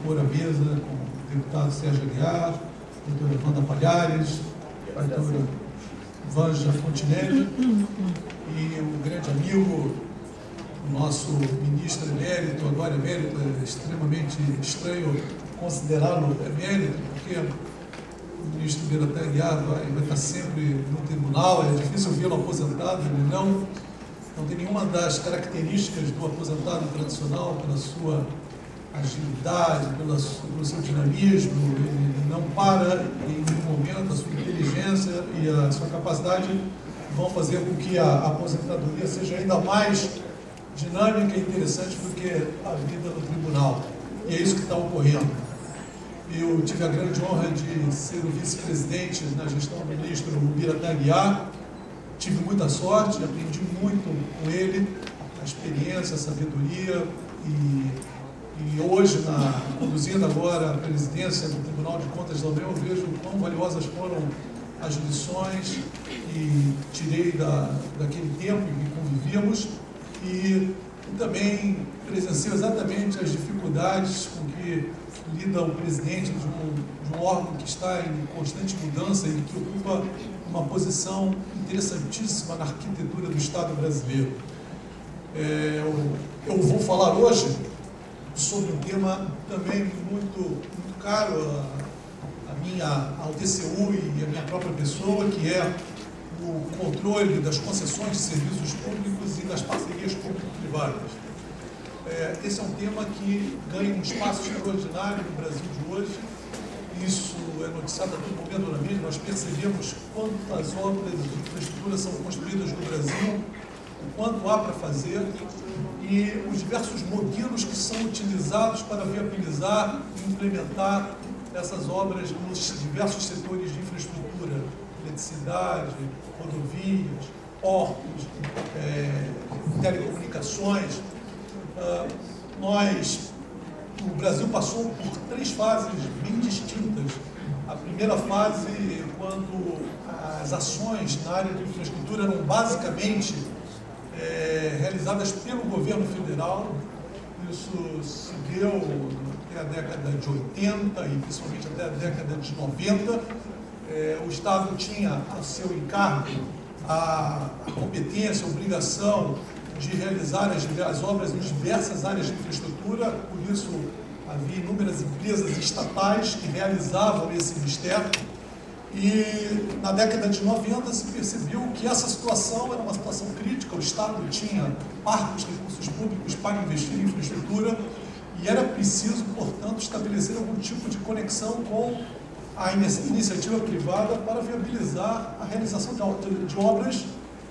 compor a mesa com o deputado Sérgio Aguiar, a doutora Wanda Palhares, a doutora Vanja Fontinelli e o grande amigo, o nosso ministro emérito, agora emérito, é extremamente estranho considerá-lo emérito, porque o ministro Biratã Aguiar vai estar sempre no tribunal, é difícil vê-lo aposentado, ele não tem nenhuma das características do aposentado tradicional, pela sua agilidade, pelo seu dinamismo, ele não para em nenhum momento, a sua inteligência e a sua capacidade vão fazer com que a aposentadoria seja ainda mais dinâmica e interessante do que a vida no tribunal. E é isso que está ocorrendo. Eu tive a grande honra de ser o vice-presidente na gestão do ministro Biratã Aguiar. Tive muita sorte, aprendi muito com ele, a experiência, a sabedoria e hoje, conduzindo agora a presidência do Tribunal de Contas da União, eu vejo quão valiosas foram as lições que tirei daquele tempo em que convivíamos e também presenciei exatamente as dificuldades com que lida o presidente de um órgão que está em constante mudança e que ocupa uma posição interessantíssima na arquitetura do Estado brasileiro. Eu vou falar hoje sobre um tema também muito caro ao TCU e à minha própria pessoa, que é o controle das concessões de serviços públicos e das parcerias público-privadas. Esse é um tema que ganha um espaço extraordinário no Brasil de hoje. Isso é noticiado a todo momento na mídia. Nós percebemos quantas obras de infraestrutura são construídas no Brasil, o quanto há para fazer e os diversos modelos que são utilizados para viabilizar e implementar essas obras nos diversos setores de infraestrutura, eletricidade, rodovias, portos, telecomunicações. O Brasil passou por 3 fases bem distintas. A primeira fase, quando as ações na área de infraestrutura eram basicamente realizadas pelo governo federal. Isso se deu até a década de 80 e principalmente até a década de 90. O Estado tinha a seu encargo a competência, a obrigação de realizar as obras em diversas áreas de infraestrutura, por isso havia inúmeras empresas estatais que realizavam esse mistério. E na década de 90 se percebeu que essa situação era uma situação crítica, o Estado tinha parcos recursos públicos para investir em infraestrutura e era preciso, portanto, estabelecer algum tipo de conexão com a iniciativa privada para viabilizar a realização de obras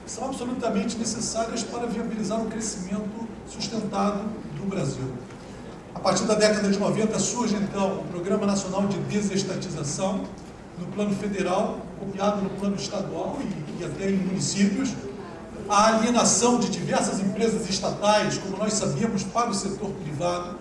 que são absolutamente necessárias para viabilizar o crescimento sustentado do Brasil. A partir da década de 90 surge, então, o Programa Nacional de Desestatização, no plano federal, copiado no plano estadual e até em municípios, a alienação de diversas empresas estatais, como nós sabíamos, para o setor privado,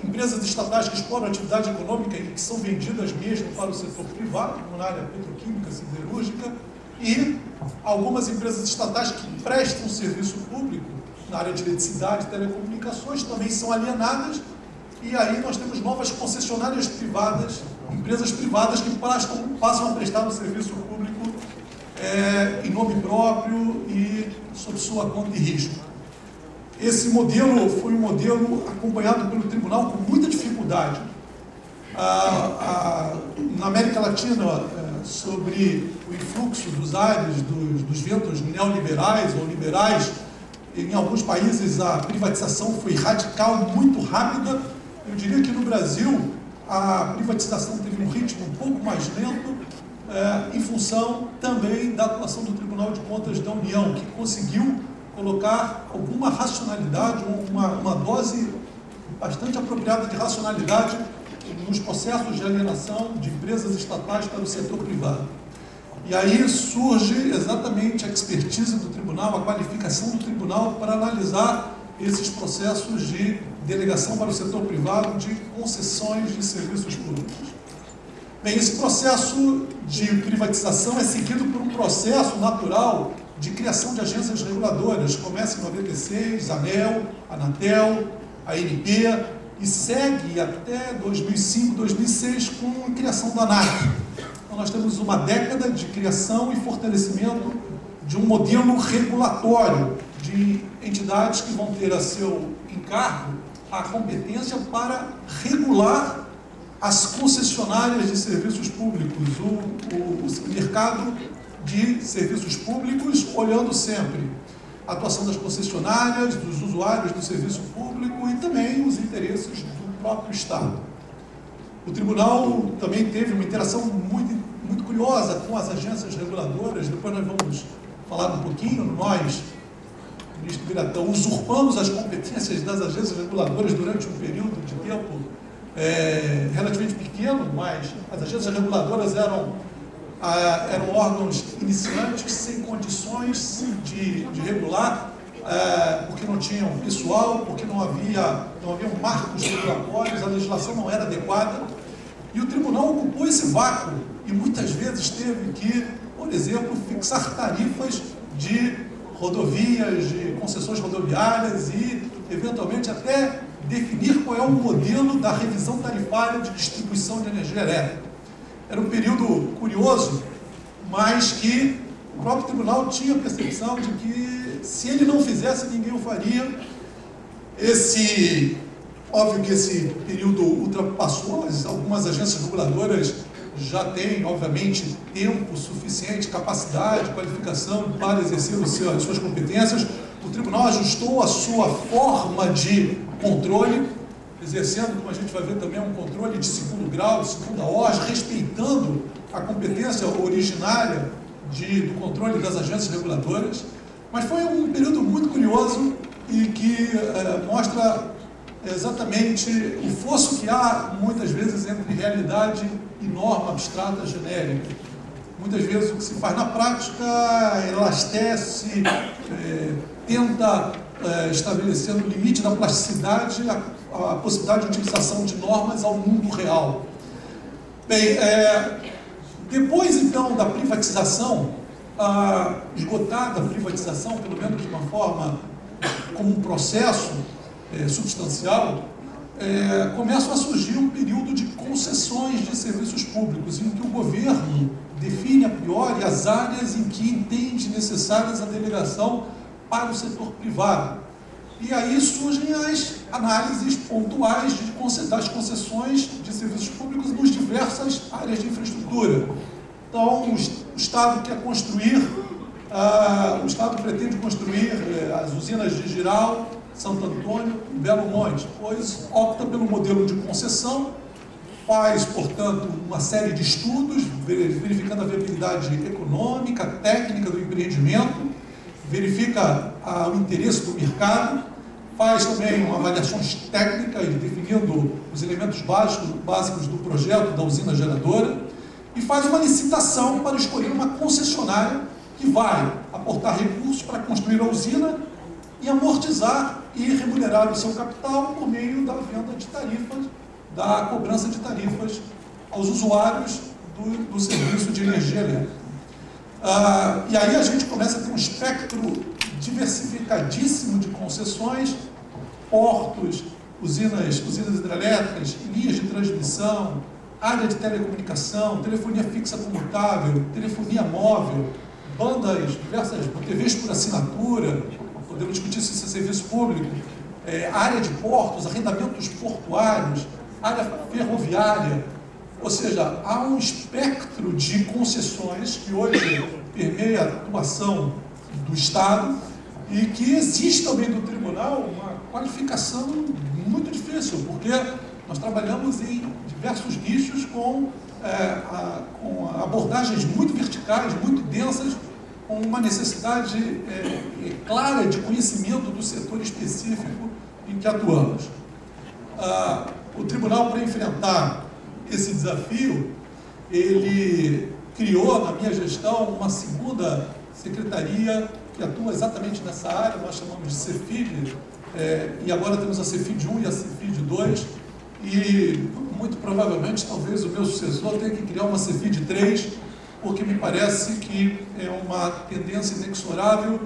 empresas estatais que exploram atividade econômica e que são vendidas mesmo para o setor privado, como na área petroquímica, siderúrgica, e algumas empresas estatais que prestam serviço público na área de eletricidade e telecomunicações também são alienadas, e aí nós temos novas concessionárias privadas, empresas privadas que passam a prestar um serviço público em nome próprio e sob sua conta e risco. Esse modelo foi um modelo acompanhado pelo tribunal com muita dificuldade. Na América Latina, sobre o influxo dos ares, dos ventos neoliberais ou liberais, em alguns países a privatização foi radical, muito rápida. Eu diria que no Brasil a privatização teve um ritmo um pouco mais lento, em função também da atuação do Tribunal de Contas da União, que conseguiu colocar alguma racionalidade, uma dose bastante apropriada de racionalidade nos processos de alienação de empresas estatais para o setor privado. E aí surge exatamente a expertise do tribunal, a qualificação do tribunal para analisar esses processos de delegação para o setor privado de concessões de serviços públicos. Bem, esse processo de privatização é seguido por um processo natural de criação de agências reguladoras. Começa em 96, a ANEEL, a Anatel, a ANP, e segue até 2005, 2006 com a criação da ANAC. Então nós temos uma década de criação e fortalecimento de um modelo regulatório de entidades que vão ter a seu encargo a competência para regular as concessionárias de serviços públicos, o mercado de serviços públicos, olhando sempre a atuação das concessionárias, dos usuários do serviço público e também os interesses do próprio Estado. O Tribunal também teve uma interação muito curiosa com as agências reguladoras. Depois nós vamos falar um pouquinho. Nós, ministro Biratã, usurpamos as competências das agências reguladoras durante um período de tempo relativamente pequeno, mas as agências reguladoras eram órgãos iniciantes sem condições de regular, porque não tinham pessoal, porque não haviam marcos regulatórios, a legislação não era adequada, e o tribunal ocupou esse vácuo e muitas vezes teve que, por exemplo, fixar tarifas de rodovias, de concessões rodoviárias e, eventualmente, até definir qual é o modelo da revisão tarifária de distribuição de energia elétrica. Era um período curioso, mas que o próprio tribunal tinha a percepção de que, se ele não fizesse, ninguém o faria. Óbvio que esse período ultrapassou, algumas agências reguladoras já têm, obviamente, tempo suficiente, capacidade, qualificação para exercer as suas competências. O tribunal ajustou a sua forma de controle, exercendo, como a gente vai ver também, um controle de segundo grau, de segunda ordem, respeitando a competência originária do controle das agências reguladoras. Mas foi um período muito curioso e que mostra exatamente o fosso que há, muitas vezes, entre realidade e norma abstrata genérica. Muitas vezes o que se faz na prática elastece, tenta estabelecer no limite da plasticidade a possibilidade de utilização de normas ao mundo real. Bem, depois então da privatização, esgotada a privatização, pelo menos de uma forma, como um processo substancial, começa a surgir um período de concessões de serviços públicos, em que o governo define a priori as áreas em que entende necessárias a delegação para o setor privado. E aí surgem as análises pontuais das concessões de serviços públicos nas diversas áreas de infraestrutura. Então, o Estado quer construir, o Estado pretende construir as usinas de Jirau, Santo Antônio e Belo Monte, pois opta pelo modelo de concessão, faz, portanto, uma série de estudos, verificando a viabilidade econômica, técnica do empreendimento, verifica o interesse do mercado, faz também avaliações técnicas, definindo os elementos básicos do projeto da usina geradora, e faz uma licitação para escolher uma concessionária que vai aportar recursos para construir a usina e amortizar e remunerar o seu capital por meio da venda de tarifas, da cobrança de tarifas aos usuários do serviço de energia elétrica. E aí a gente começa a ter um espectro diversificadíssimo de concessões, portos, usinas hidrelétricas, linhas de transmissão, área de telecomunicação, telefonia fixa comutável, telefonia móvel, bandas diversas, TVs por assinatura, podemos discutir se isso é serviço público, área de portos, arrendamentos portuários, área ferroviária. Ou seja, há um espectro de concessões que hoje permeia a atuação do Estado e que existe também no tribunal uma qualificação muito difícil, porque nós trabalhamos em diversos nichos com abordagens muito verticais, muito densas, com uma necessidade clara de conhecimento do setor específico em que atuamos. O tribunal, para enfrentar esse desafio, ele criou, na minha gestão, uma segunda secretaria que atua exatamente nessa área, nós chamamos de CEFID, e agora temos a CEFID 1 e a CEFID 2, e muito provavelmente, talvez o meu sucessor tenha que criar uma CEFID 3, porque me parece que é uma tendência inexorável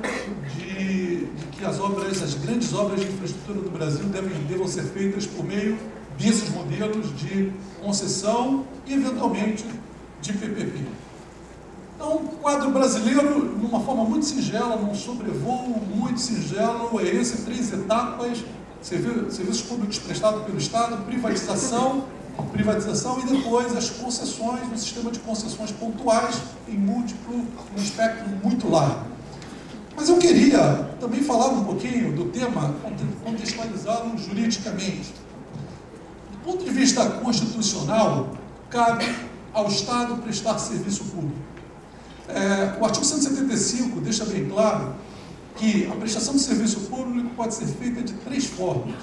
de que as grandes obras de infraestrutura do Brasil devam ser feitas por meio desses modelos de concessão e, eventualmente, de PPP. Então, o quadro brasileiro, de uma forma muito singela, num sobrevoo muito singelo, é esse: 3 etapas: serviços públicos prestados pelo Estado, privatização e depois as concessões, um sistema de concessões pontuais num espectro muito largo. Mas eu queria também falar um pouquinho do tema, contextualizá-lo juridicamente. Do ponto de vista constitucional, cabe ao Estado prestar serviço público. O artigo 175 deixa bem claro que a prestação de serviço público pode ser feita de 3 formas: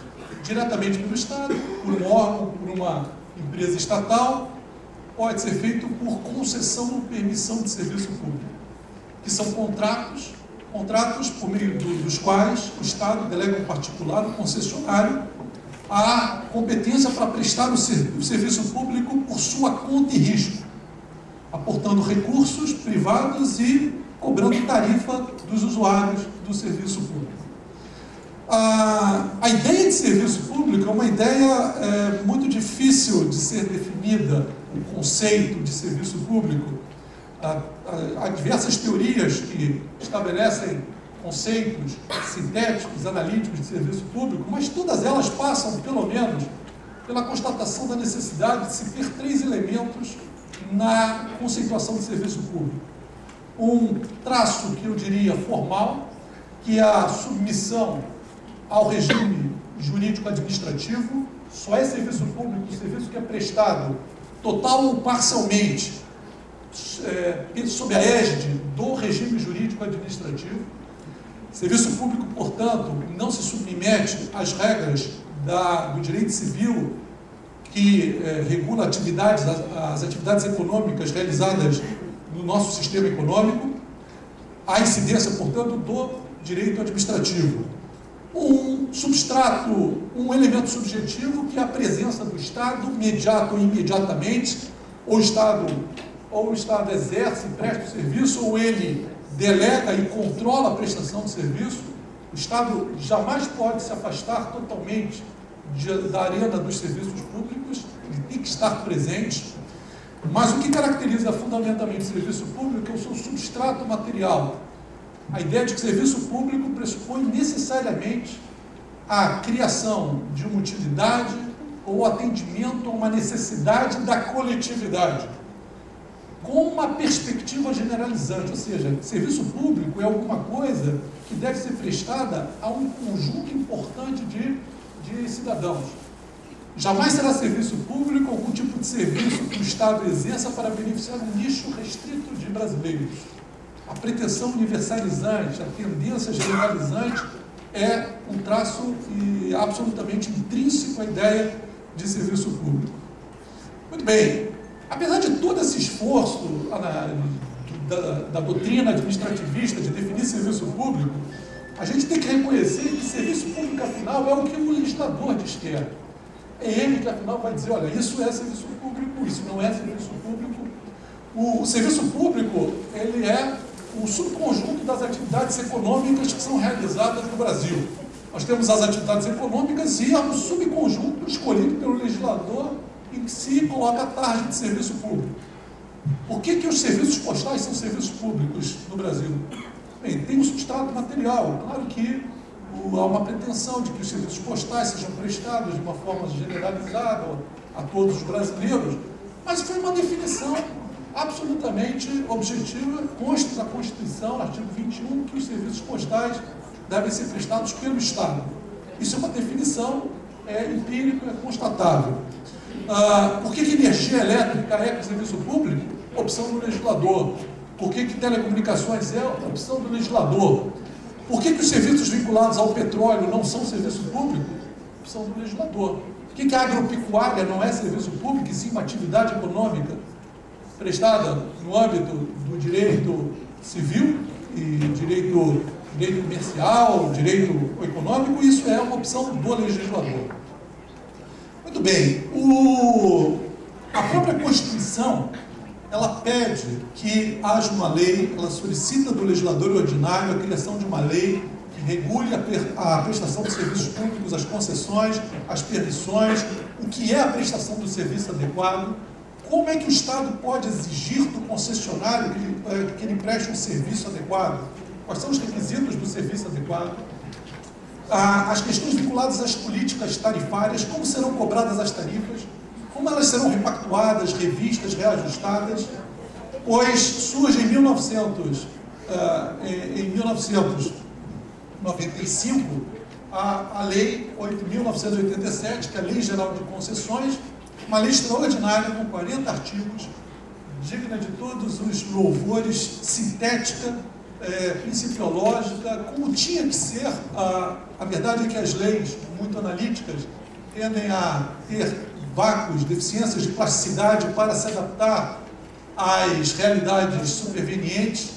diretamente pelo Estado, por um órgão, por uma empresa estatal, pode ser feito por concessão ou permissão de serviço público, que são contratos por meio dos quais o Estado delega ao particular, o concessionário, a competência para prestar o serviço público por sua conta e risco, aportando recursos privados e cobrando tarifa dos usuários do serviço público. A ideia de serviço público é uma ideia muito difícil de ser definida, o conceito de serviço público. Há diversas teorias que estabelecem conceitos sintéticos, analíticos de serviço público, mas todas elas passam, pelo menos, pela constatação da necessidade de se ter 3 elementos na conceituação de serviço público. Um traço que eu diria formal, que é a submissão ao regime jurídico-administrativo. Só é serviço público o serviço que é prestado total ou parcialmente sob a égide do regime jurídico-administrativo. Serviço público, portanto, não se submete às regras do direito civil que regula as atividades econômicas realizadas no nosso sistema econômico. Há incidência, portanto, do direito administrativo. Um substrato, um elemento subjetivo, que é a presença do Estado, imediato ou imediatamente. O Estado exerce, presta o serviço, ou ele delega e controla a prestação de serviço. O Estado jamais pode se afastar totalmente da arena dos serviços públicos, ele tem que estar presente. Mas o que caracteriza fundamentalmente o serviço público é o seu substrato material. A ideia de que serviço público pressupõe necessariamente a criação de uma utilidade ou atendimento a uma necessidade da coletividade, com uma perspectiva generalizante, ou seja, serviço público é alguma coisa que deve ser prestada a um conjunto importante de cidadãos. Jamais será serviço público algum tipo de serviço que o Estado exerça para beneficiar um nicho restrito de brasileiros. A pretensão universalizante, a tendência generalizante é um traço absolutamente intrínseco à ideia de serviço público. Muito bem, apesar de todo esse esforço da doutrina administrativista de definir serviço público, a gente tem que reconhecer que serviço público, afinal, é o que o legislador diz que é. É ele que, afinal, vai dizer: olha, isso é serviço público, isso não é serviço público. O serviço público, ele é o subconjunto das atividades econômicas que são realizadas no Brasil. Nós temos as atividades econômicas e há um subconjunto escolhido pelo legislador em que se coloca a tarja de serviço público. Por que os serviços postais são serviços públicos no Brasil? Bem, tem um substrato material. Claro que há uma pretensão de que os serviços postais sejam prestados de uma forma generalizada a todos os brasileiros, mas foi uma definição absolutamente objetiva, consta da Constituição, artigo 21, que os serviços postais devem ser prestados pelo Estado. Isso é uma definição empírica, constatável. Por que energia elétrica é serviço público? Opção do legislador. Por que telecomunicações é opção do legislador? Por que os serviços vinculados ao petróleo não são serviço público? Opção do legislador. Por que a agropecuária não é serviço público, e sim uma atividade econômica prestada no âmbito do direito civil e direito comercial, direito econômico? Isso é uma opção do legislador. Muito bem, a própria Constituição, ela pede que haja uma lei, ela solicita do legislador ordinário a criação de uma lei que regule a prestação de serviços públicos, as concessões, as permissões, o que é a prestação do serviço adequado, como é que o Estado pode exigir do concessionário que ele preste um serviço adequado, quais são os requisitos do serviço adequado, as questões vinculadas às políticas tarifárias, como serão cobradas as tarifas, como elas serão repactuadas, revistas, reajustadas, pois surge em 1995 a Lei 8.987, que é a Lei Geral de Concessões, uma lei extraordinária com 40 artigos, digna de todos os louvores, sintética, principiológica, como tinha que ser. A verdade é que as leis muito analíticas tendem a ter vácuos, deficiências de plasticidade para se adaptar às realidades supervenientes.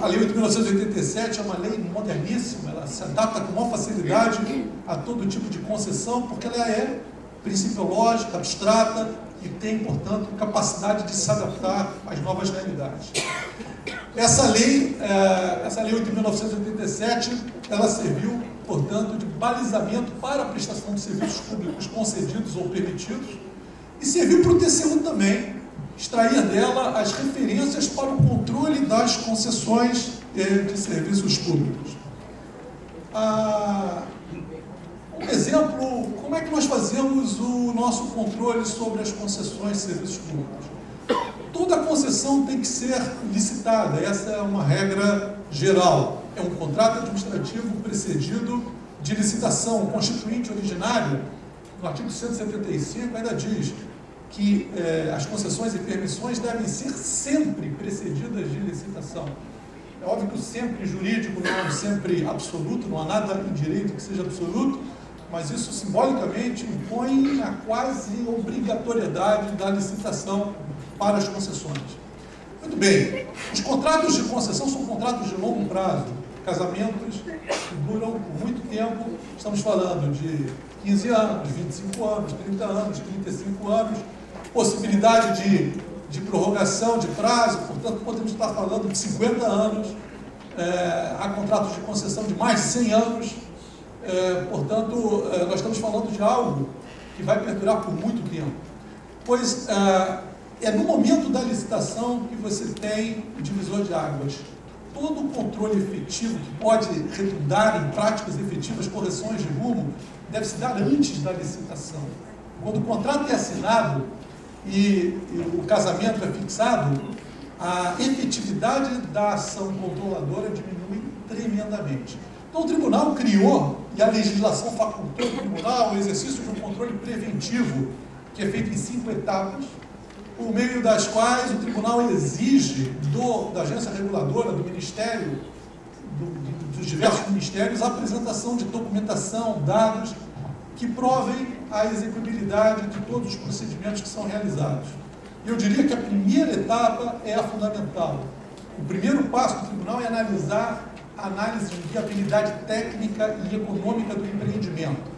A Lei 8.987 é uma lei moderníssima, ela se adapta com maior facilidade a todo tipo de concessão, porque ela é principiológica, abstrata e tem, portanto, capacidade de se adaptar às novas realidades. Essa lei 8.987, ela serviu, portanto, de balizamento para a prestação de serviços públicos concedidos ou permitidos e serviu para o TCU também, extrair dela as referências para o controle das concessões de serviços públicos. Um exemplo, como é que nós fazemos o nosso controle sobre as concessões de serviços públicos? Toda concessão tem que ser licitada, essa é uma regra geral. É um contrato administrativo precedido de licitação. O Constituinte originário, no artigo 175, ainda diz que as concessões e permissões devem ser sempre precedidas de licitação. É óbvio que o sempre jurídico não é um sempre absoluto, não há nada em direito que seja absoluto, mas isso simbolicamente impõe a quase obrigatoriedade da licitação para as concessões. Muito bem, os contratos de concessão são contratos de longo prazo, casamentos que duram por muito tempo, estamos falando de 15 anos, 25 anos, 30 anos, 35 anos, possibilidade de prorrogação de prazo, portanto podemos estar falando de 50 anos, há contratos de concessão de mais de 100 anos, portanto nós estamos falando de algo que vai perdurar por muito tempo, pois é no momento da licitação que você tem o divisor de águas. Todo o controle efetivo que pode redundar em práticas efetivas, correções de rumo, deve se dar antes da licitação. Quando o contrato é assinado e o casamento é fixado, a efetividade da ação controladora diminui tremendamente. Então o tribunal criou, e a legislação facultou ao tribunal o exercício de um controle preventivo, que é feito em 5 etapas, por meio das quais o tribunal exige da agência reguladora, do Ministério, dos diversos ministérios, a apresentação de documentação, dados que provem a execuibilidade de todos os procedimentos que são realizados. E eu diria que a primeira etapa é a fundamental. O primeiro passo do tribunal é analisar a análise de viabilidade técnica e econômica do empreendimento.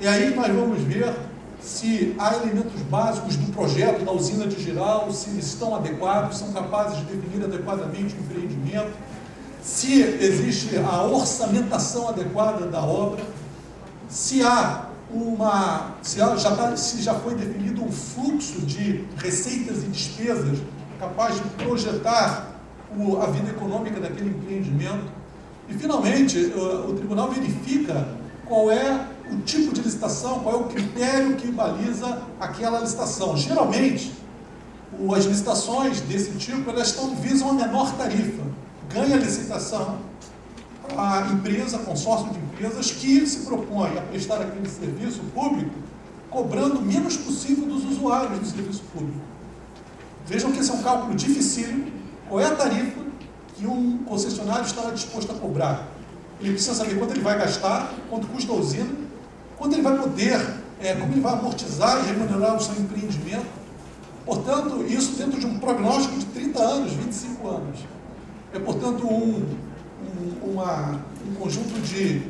E aí nós vamos ver se há elementos básicos do projeto da usina de Jirau, se eles estão adequados, são capazes de definir adequadamente o empreendimento, se existe a orçamentação adequada da obra, se já foi definido um fluxo de receitas e despesas capaz de projetar a vida econômica daquele empreendimento. E, finalmente, o tribunal verifica qual é o tipo de licitação, qual é o critério que baliza aquela licitação. Geralmente, as licitações desse tipo, elas visam a menor tarifa. Ganha a licitação a empresa, consórcio de empresas que se propõe a prestar aquele serviço público, cobrando o menos possível dos usuários do serviço público. Vejam que esse é um cálculo dificílimo. Qual é a tarifa que um concessionário estará disposto a cobrar? Ele precisa saber quanto ele vai gastar, quanto custa a usina, quanto ele vai poder, como ele vai amortizar e remunerar o seu empreendimento. Portanto, isso dentro de um prognóstico de 30 anos, 25 anos. É, portanto, um conjunto de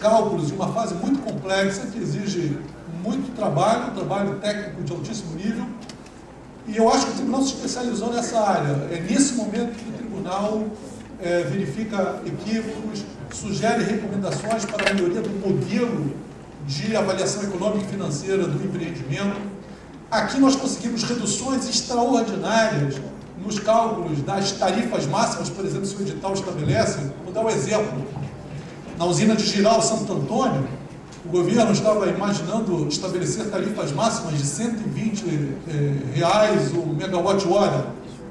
cálculos e uma fase muito complexa que exige muito trabalho técnico de altíssimo nível. E eu acho que o tribunal se especializou nessa área. É nesse momento que o tribunal verifica equívocos, sugere recomendações para a melhoria do modelo de avaliação econômica e financeira do empreendimento. Aqui nós conseguimos reduções extraordinárias nos cálculos das tarifas máximas, por exemplo, se o edital estabelece. Vou dar um exemplo. Na usina de Jirau, Santo Antônio, o governo estava imaginando estabelecer tarifas máximas de R$120 o megawatt-hora,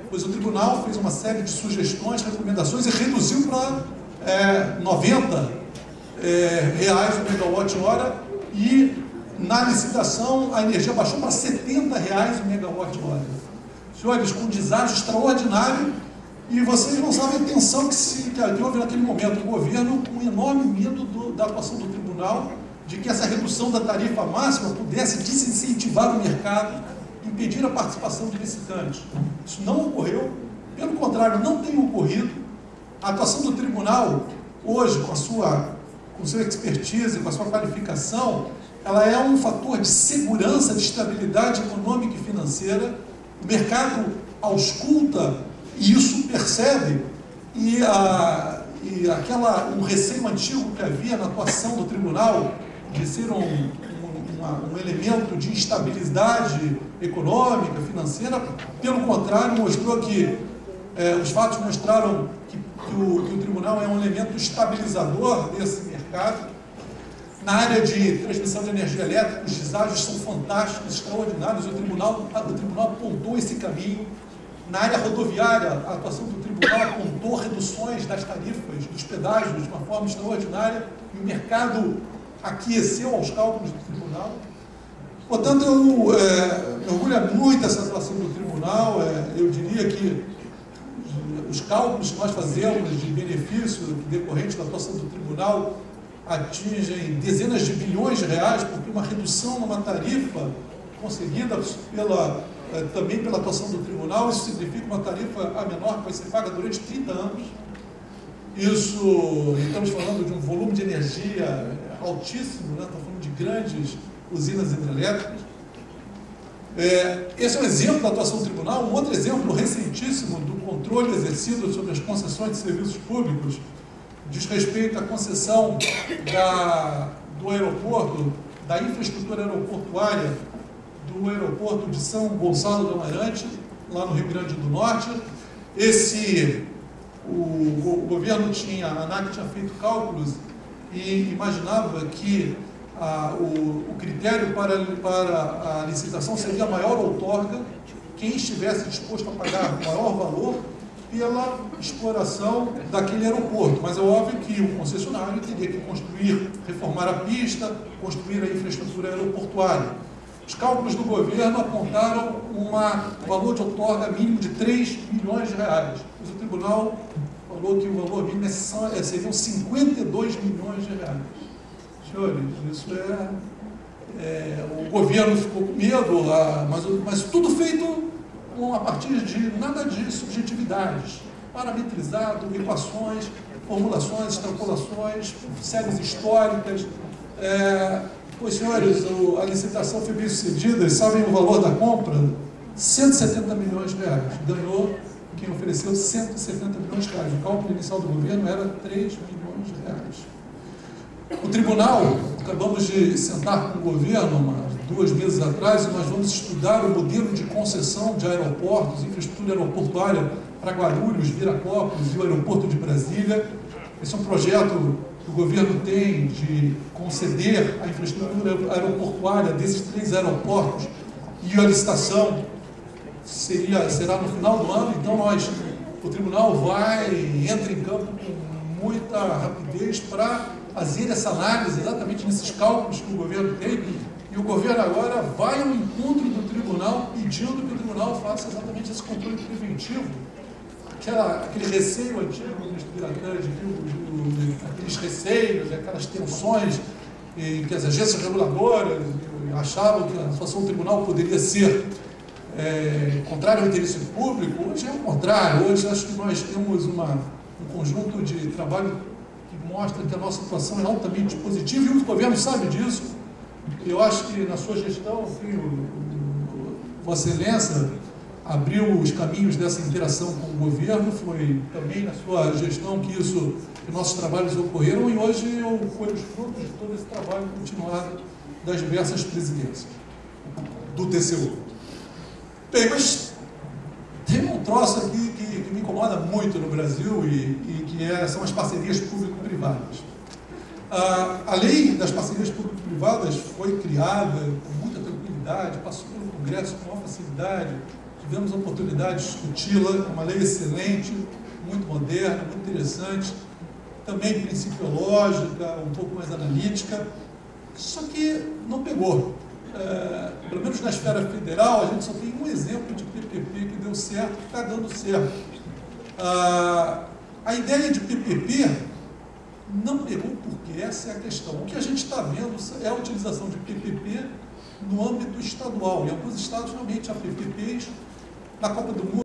pois o tribunal fez uma série de sugestões, recomendações e reduziu para R$90 o megawatt-hora, e na licitação a energia baixou para R$70 o megawatt-hora. Senhores, com um deságio extraordinário, e vocês não sabem a tensão que houve naquele momento. O governo com enorme medo da atuação do tribunal, de que essa redução da tarifa máxima pudesse desincentivar o mercado, impedir a participação de licitantes. Isso não ocorreu, pelo contrário, não tem ocorrido. A atuação do tribunal, hoje, com sua expertise, com a sua qualificação, ela é um fator de segurança, de estabilidade econômica e financeira. O mercado ausculta e isso percebe, e um receio antigo que havia na atuação do tribunal de ser um elemento de instabilidade econômica, financeira, pelo contrário, mostrou que os fatos mostraram que o tribunal é um elemento estabilizador desse mercado. Na área de transmissão de energia elétrica, os deságios são fantásticos, extraordinários. O tribunal apontou esse caminho. Na área rodoviária, a atuação do tribunal apontou reduções das tarifas, dos pedágios, de uma forma extraordinária, e o mercado aqueceu aos cálculos do tribunal. Portanto, eu me orgulho muito dessa atuação do tribunal. Eu diria que os cálculos que nós fazemos de benefício decorrentes da atuação do tribunal atingem dezenas de bilhões de reais, porque uma redução numa tarifa conseguida também pela atuação do tribunal, isso significa uma tarifa a menor que vai ser paga durante 30 anos. Isso, estamos falando de um volume de energia altíssimo, né? Estamos falando de grandes usinas hidrelétricas. Esse é um exemplo da atuação do tribunal. Um outro exemplo recentíssimo do controle exercido sobre as concessões de serviços públicos diz respeito à concessão do aeroporto, da infraestrutura aeroportuária do aeroporto de São Gonçalo do Amarante, lá no Rio Grande do Norte. O governo a ANAC tinha feito cálculos e imaginava que o critério para a licitação seria a maior outorga, quem estivesse disposto a pagar o maior valor pela exploração daquele aeroporto. Mas é óbvio que o concessionário teria que reformar a pista, construir a infraestrutura aeroportuária. Os cálculos do governo apontaram um valor de outorga mínimo de 3 milhões de reais. Mas o tribunal falou que o valor mínimo seriam 52 milhões de reais. Senhores, isso o governo ficou com medo, mas tudo feito a partir de nada de subjetividades, parametrizado, equações, formulações, extrapolações, séries históricas. Pois, senhores, a licitação foi bem sucedida, e sabem o valor da compra? 170 milhões de reais. Ganhou quem ofereceu 170 milhões de reais. O cálculo inicial do governo era 3 milhões de reais. O tribunal, acabamos de sentar com o governo 2 meses atrás, e nós vamos estudar o modelo de concessão de aeroportos, infraestrutura aeroportuária para Guarulhos, Viracopos e o aeroporto de Brasília. Esse é um projeto que o governo tem de conceder a infraestrutura aeroportuária desses 3 aeroportos, e a licitação será no final do ano. Então o tribunal entra em campo com muita rapidez para fazer essa análise exatamente nesses cálculos que o governo tem, e o governo agora vai ao encontro do tribunal pedindo que o tribunal faça exatamente esse controle preventivo. Aquele receio antigo do ministro Piratã, aqueles receios, aquelas tensões em que as agências reguladoras achavam que a situação do tribunal poderia ser contrária ao interesse público. Hoje é o contrário. Hoje acho que nós temos um conjunto de trabalho que mostra que a nossa situação é altamente positiva, e o governo sabe disso. Eu acho que na sua gestão, Vossa Excelência, abriu os caminhos dessa interação com o governo, foi também na sua gestão que nossos trabalhos ocorreram, e hoje eu colho os frutos de todo esse trabalho continuado das diversas presidências do TCU. Bem, mas tem um troço aqui que me incomoda muito no Brasil e que são as parcerias público-privadas. A lei das parcerias público-privadas foi criada com muita tranquilidade, passou pelo Congresso com maior facilidade, tivemos a oportunidade de discuti-la, uma lei excelente, muito moderna, muito interessante, também principiológica, um pouco mais analítica, só que não pegou. Pelo menos na esfera federal, a gente só tem um exemplo de PPP que deu certo, que está dando certo. A ideia de PPP não pegou porque essa é a questão. O que a gente está vendo é a utilização de PPP no âmbito estadual. Em alguns estados, realmente, há PPPs. Na Copa do Mundo,